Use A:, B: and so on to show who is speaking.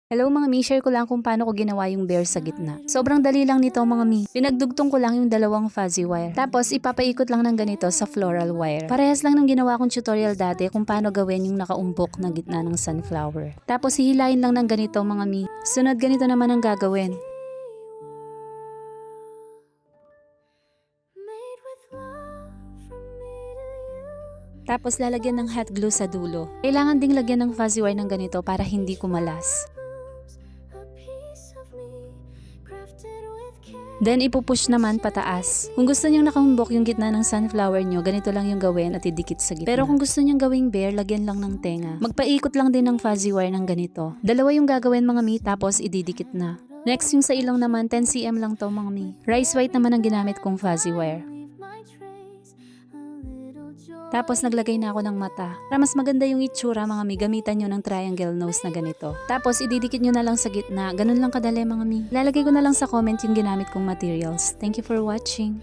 A: Hello mga mi, share ko lang kung paano ko ginawa yung bear sa gitna. Sobrang dali lang nito mga mi. Pinagdugtong ko lang yung dalawang fuzzy wire. Tapos ipapaikot lang ng ganito sa floral wire. Parehas lang ng ginawa kong tutorial dati kung paano gawin yung nakaumpok na gitna ng sunflower. Tapos hihilahin lang ng ganito mga mi. Sunod ganito naman ang gagawin. Tapos lalagyan ng hot glue sa dulo. Kailangan ding lagyan ng fuzzy wire ng ganito para hindi kumalas. Then ipupush naman pataas. Kung gusto niyong nakahumbok yung gitna ng sunflower nyo, ganito lang yung gawin at idikit sa gitna. Pero kung gusto niyong gawing bear, lagyan lang ng tenga. Magpaikot lang din ng fuzzy wire ng ganito. Dalawa yung gagawin mga mi, tapos ididikit na. Next yung sa ilong naman, 10 cm lang to mga mi. Rice white naman ang ginamit kong fuzzy wire. Tapos naglagay na ako ng mata. Para mas maganda yung itsura mga mi, gamitan nyo ng triangle nose na ganito. Tapos ididikit nyo na lang sa gitna. Ganun lang kadali mga mi. Lalagay ko na lang sa comment yung ginamit kong materials. Thank you for watching.